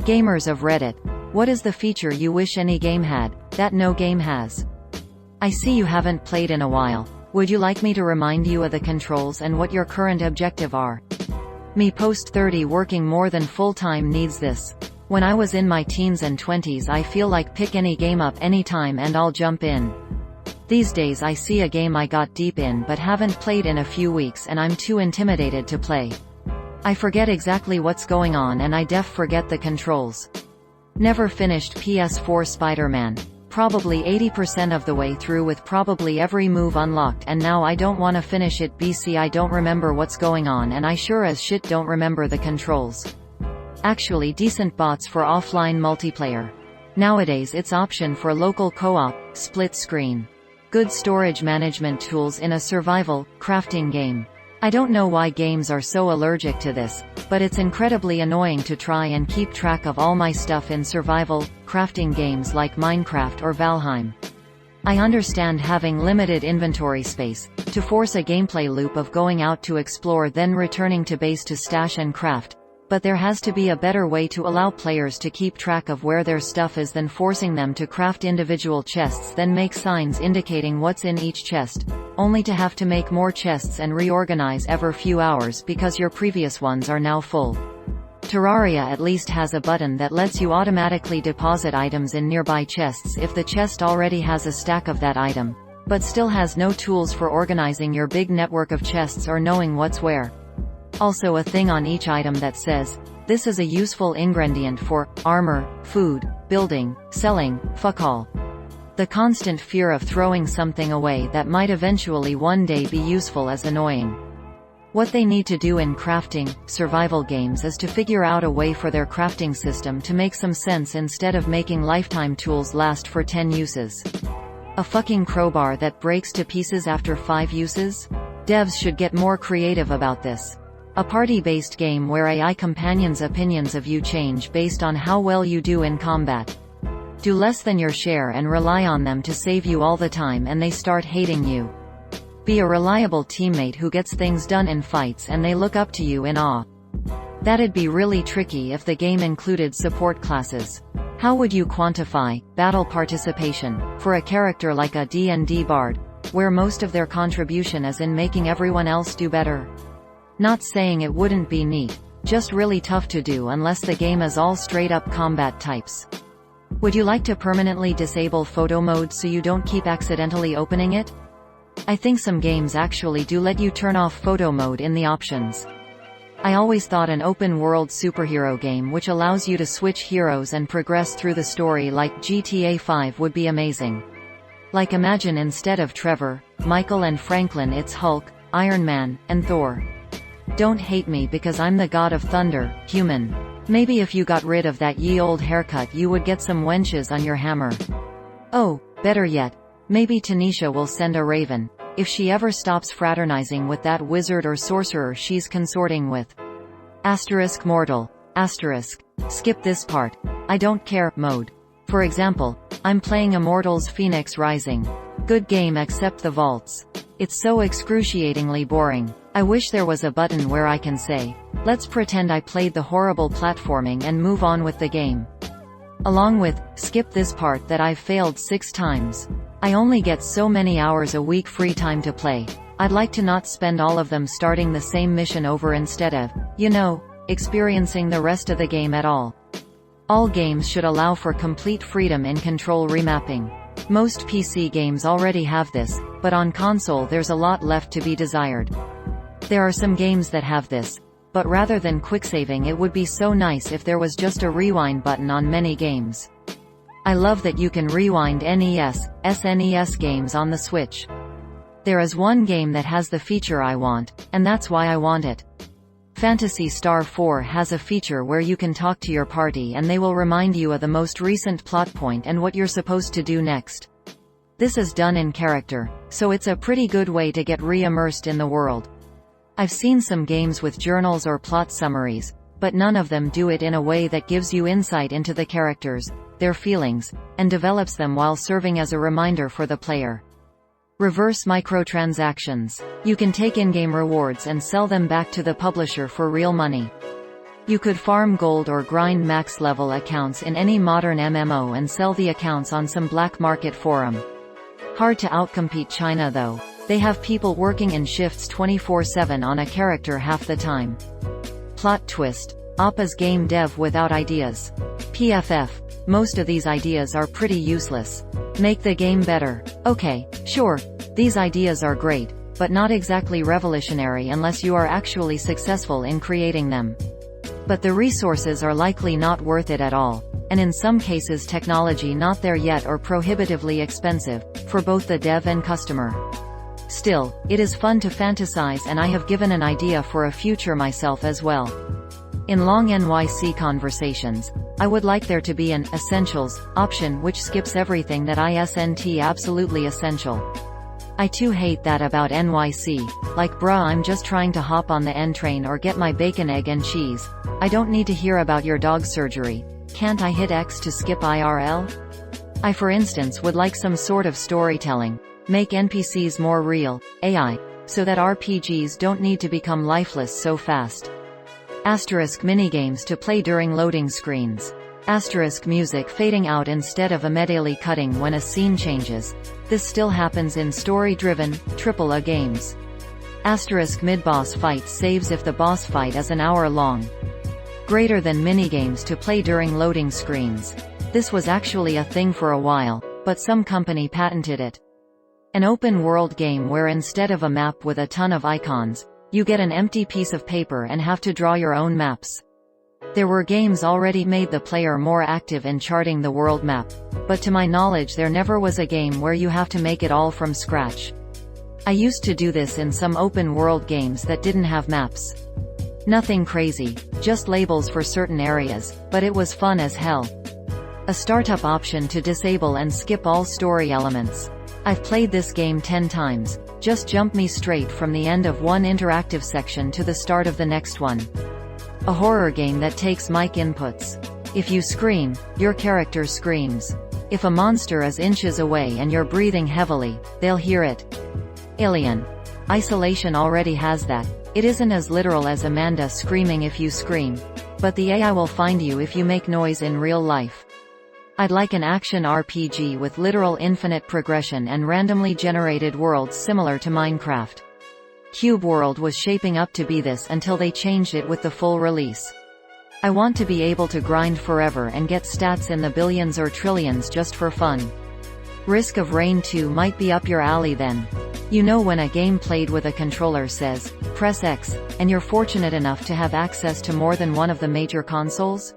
Gamers of Reddit, what is the feature you wish any game had, that no game has? I see you haven't played in a while. Would you like me to remind you of the controls and what your current objective are? Me post 30 working more than full-time needs this. When I was in my teens and 20s I feel like pick any game up anytime and I'll jump in. These days I see a game I got deep in but haven't played in a few weeks and I'm too intimidated to play. I forget exactly what's going on and I forget the controls. Never finished PS4 Spider-Man. Probably 80% of the way through with probably every move unlocked and now I don't wanna finish it BC I don't remember what's going on and I sure as shit don't remember the controls. Actually decent bots for offline multiplayer. Nowadays it's option for local co-op, split screen. Good storage management tools in a survival, crafting game. I don't know why games are so allergic to this, but it's incredibly annoying to try and keep track of all my stuff in survival, crafting games like Minecraft or Valheim. I understand having limited inventory space, to force a gameplay loop of going out to explore then returning to base to stash and craft, but there has to be a better way to allow players to keep track of where their stuff is than forcing them to craft individual chests then make signs indicating what's in each chest, only to have to make more chests and reorganize every few hours because your previous ones are now full. Terraria at least has a button that lets you automatically deposit items in nearby chests if the chest already has a stack of that item, but still has no tools for organizing your big network of chests or knowing what's where. Also a thing on each item that says, this is a useful ingredient for armor, food, building, selling, fuck all. The constant fear of throwing something away that might eventually one day be useful is annoying. What they need to do in crafting, survival games is to figure out a way for their crafting system to make some sense instead of making lifetime tools last for 10 uses. A fucking crowbar that breaks to pieces after 5 uses? Devs should get more creative about this. A party-based game where AI companions' opinions of you change based on how well you do in combat. Do less than your share and rely on them to save you all the time and they start hating you. Be a reliable teammate who gets things done in fights and they look up to you in awe. That'd be really tricky if the game included support classes. How would you quantify battle participation for a character like a D&D bard, where most of their contribution is in making everyone else do better? Not saying it wouldn't be neat, just really tough to do unless the game is all straight-up combat types. Would you like to permanently disable photo mode so you don't keep accidentally opening it? I think some games actually do let you turn off photo mode in the options. I always thought an open-world superhero game which allows you to switch heroes and progress through the story like GTA 5 would be amazing. Like imagine instead of Trevor, Michael and Franklin it's Hulk, Iron Man, and Thor. Don't hate me because I'm the god of thunder, human. Maybe if you got rid of that ye old haircut you would get some wenches on your hammer. Oh, better yet, maybe Tanisha will send a raven, if she ever stops fraternizing with that wizard or sorcerer she's consorting with. Asterisk mortal. Asterisk. Skip this part. I don't care mode. For example, I'm playing Immortals Phoenix Rising. Good game except the vaults. It's so excruciatingly boring. I wish there was a button where I can say, let's pretend I played the horrible platforming and move on with the game. Along with, skip this part that I've failed 6 times. I only get so many hours a week free time to play. I'd like to not spend all of them starting the same mission over instead of, experiencing the rest of the game at all. All games should allow for complete freedom in control remapping. Most PC games already have this, but on console there's a lot left to be desired. There are some games that have this, but rather than quicksaving it would be so nice if there was just a rewind button on many games. I love that you can rewind NES, SNES games on the Switch. There is one game that has the feature I want, and that's why I want it. Phantasy Star 4 has a feature where you can talk to your party and they will remind you of the most recent plot point and what you're supposed to do next. This is done in character, so it's a pretty good way to get re-immersed in the world. I've seen some games with journals or plot summaries, but none of them do it in a way that gives you insight into the characters, their feelings, and develops them while serving as a reminder for the player. Reverse microtransactions. You can take in-game rewards and sell them back to the publisher for real money. You could farm gold or grind max level accounts in any modern MMO and sell the accounts on some black market forum. Hard to outcompete China though. They have people working in shifts 24/7 on a character half the time. Plot twist. Oppa's game dev without ideas. PFF. Most of these ideas are pretty useless. Make the game better. Okay, sure. These ideas are great, but not exactly revolutionary unless you are actually successful in creating them. But the resources are likely not worth it at all, and in some cases technology not there yet or prohibitively expensive, for both the dev and customer. Still, it is fun to fantasize, and I have given an idea for a future myself as well. In long NYC conversations, I would like there to be an essentials option which skips everything that isn't absolutely essential. I too hate that about NYC, like bruh, I'm just trying to hop on the N train or get my bacon, egg and cheese. I don't need to hear about your dog surgery. Can't I hit X to skip IRL? I for instance would like some sort of storytelling. Make NPCs more real, AI, so that RPGs don't need to become lifeless so fast. Asterisk minigames to play during loading screens. Asterisk music fading out instead of immediately cutting when a scene changes. This still happens in story-driven, AAA games. Asterisk mid-boss fight saves if the boss fight is an hour long. Greater than minigames to play during loading screens. This was actually a thing for a while, but some company patented it. An open-world game where instead of a map with a ton of icons, you get an empty piece of paper and have to draw your own maps. There were games already made the player more active in charting the world map, but to my knowledge there never was a game where you have to make it all from scratch. I used to do this in some open-world games that didn't have maps. Nothing crazy, just labels for certain areas, but it was fun as hell. A startup option to disable and skip all story elements. I've played this game 10 times, just jump me straight from the end of one interactive section to the start of the next one. A horror game that takes mic inputs. If you scream, your character screams. If a monster is inches away and you're breathing heavily, they'll hear it. Alien Isolation already has that. It isn't as literal as Amanda screaming if you scream, but the AI will find you if you make noise in real life. I'd like an action RPG with literal infinite progression and randomly generated worlds similar to Minecraft. Cube World was shaping up to be this until they changed it with the full release. I want to be able to grind forever and get stats in the billions or trillions just for fun. Risk of Rain 2 might be up your alley then. You know when a game played with a controller says, press X, and you're fortunate enough to have access to more than one of the major consoles?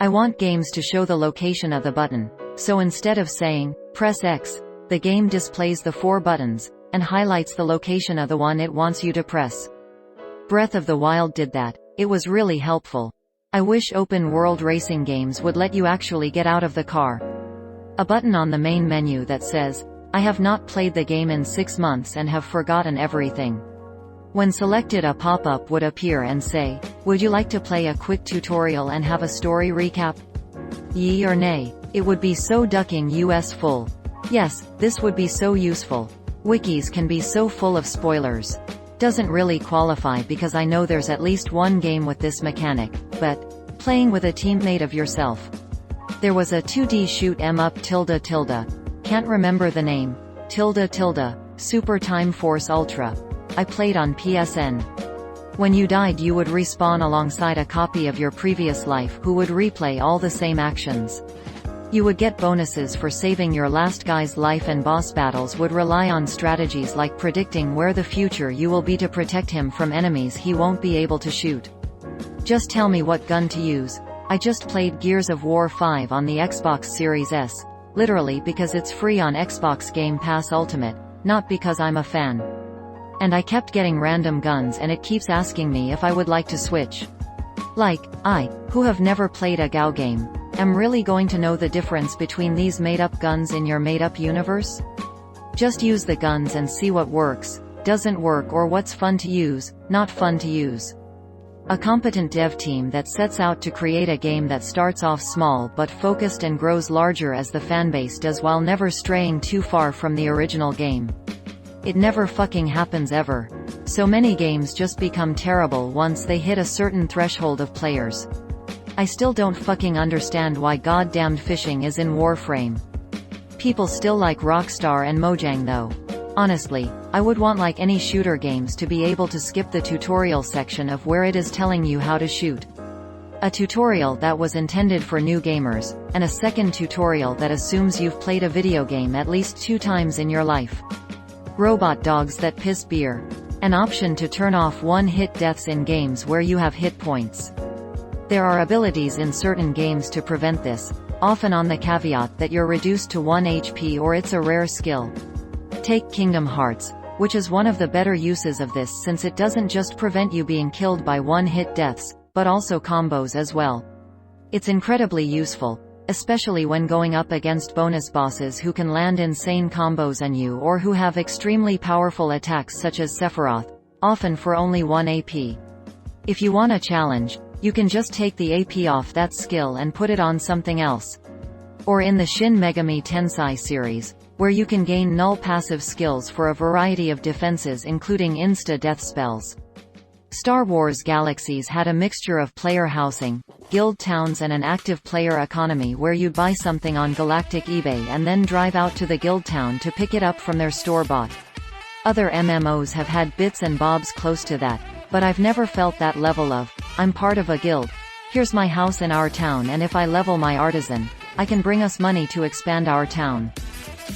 I want games to show the location of the button, so instead of saying, press X, the game displays the 4 buttons, and highlights the location of the one it wants you to press. Breath of the Wild did that. It was really helpful. I wish open-world racing games would let you actually get out of the car. A button on the main menu that says, I have not played the game in 6 months and have forgotten everything. When selected, a pop-up would appear and say, would you like to play a quick tutorial and have a story recap? Yea or nay? It would be so ducking US full. Yes, this would be so useful. Wikis can be so full of spoilers. Doesn't really qualify because I know there's at least one game with this mechanic, but playing with a teammate of yourself. There was a 2D shoot 'em up ~. Can't remember the name. ~. Super Time Force Ultra. I played on PSN. When you died you would respawn alongside a copy of your previous life who would replay all the same actions. You would get bonuses for saving your last guy's life, and boss battles would rely on strategies like predicting where the future you will be to protect him from enemies he won't be able to shoot. Just tell me what gun to use. I just played Gears of War 5 on the Xbox Series S, literally because it's free on Xbox Game Pass Ultimate, not because I'm a fan. And I kept getting random guns and it keeps asking me if I would like to switch. Like, I, who have never played a GAU game, am really going to know the difference between these made-up guns in your made-up universe? Just use the guns and see what works, doesn't work, or what's fun to use, not fun to use. A competent dev team that sets out to create a game that starts off small but focused and grows larger as the fanbase does while never straying too far from the original game. It never fucking happens ever. So many games just become terrible once they hit a certain threshold of players. I still don't fucking understand why goddamned fishing is in Warframe. People still like Rockstar and Mojang though. Honestly, I would want like any shooter games to be able to skip the tutorial section of where it is telling you how to shoot. A tutorial that was intended for new gamers, and a second tutorial that assumes you've played a video game at least 2 times in your life. Robot dogs that piss beer. An option to turn off one-hit deaths in games where you have hit points. There are abilities in certain games to prevent this, often on the caveat that you're reduced to 1 HP or it's a rare skill. Take Kingdom Hearts, which is one of the better uses of this since it doesn't just prevent you being killed by one-hit deaths, but also combos as well. It's incredibly useful, especially when going up against bonus bosses who can land insane combos on you or who have extremely powerful attacks such as Sephiroth, often for only 1 AP. If you want a challenge, you can just take the AP off that skill and put it on something else. Or in the Shin Megami Tensei series, where you can gain null passive skills for a variety of defenses including insta-death spells. Star Wars Galaxies had a mixture of player housing, guild towns and an active player economy where you'd buy something on Galactic eBay and then drive out to the guild town to pick it up from their store-bought. Other MMOs have had bits and bobs close to that, but I've never felt that level of, I'm part of a guild. Here's my house in our town and if I level my artisan, I can bring us money to expand our town.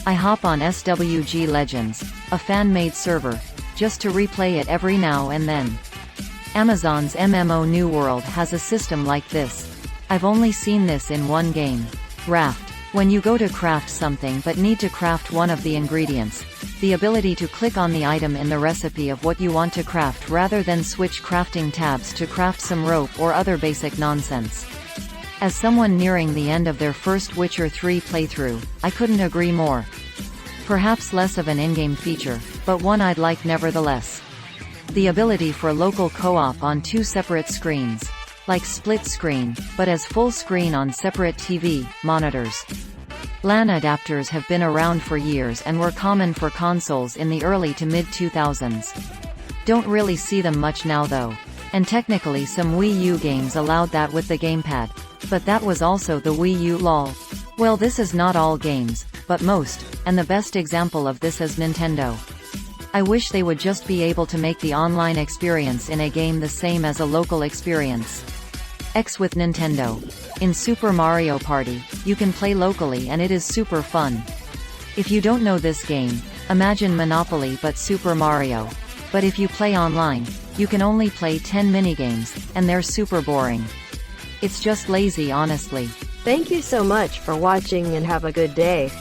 I hop on SWG Legends, a fan-made server, just to replay it every now and then. Amazon's MMO New World has a system like this. I've only seen this in one game. Raft. When you go to craft something but need to craft one of the ingredients, the ability to click on the item in the recipe of what you want to craft rather than switch crafting tabs to craft some rope or other basic nonsense. As someone nearing the end of their first Witcher 3 playthrough, I couldn't agree more. Perhaps less of an in-game feature, but one I'd like nevertheless. The ability for local co-op on 2 separate screens. Like split screen, but as full screen on separate TV monitors. LAN adapters have been around for years and were common for consoles in the early to mid-2000s. Don't really see them much now though. And technically some Wii U games allowed that with the gamepad. But that was also the Wii U lol. Well, this is not all games, but most, and the best example of this is Nintendo. I wish they would just be able to make the online experience in a game the same as a local experience. With Nintendo. In Super Mario Party, you can play locally and it is super fun. If you don't know this game, imagine Monopoly but Super Mario. But if you play online, you can only play 10 minigames, and they're super boring. It's just lazy honestly. Thank you so much for watching and have a good day.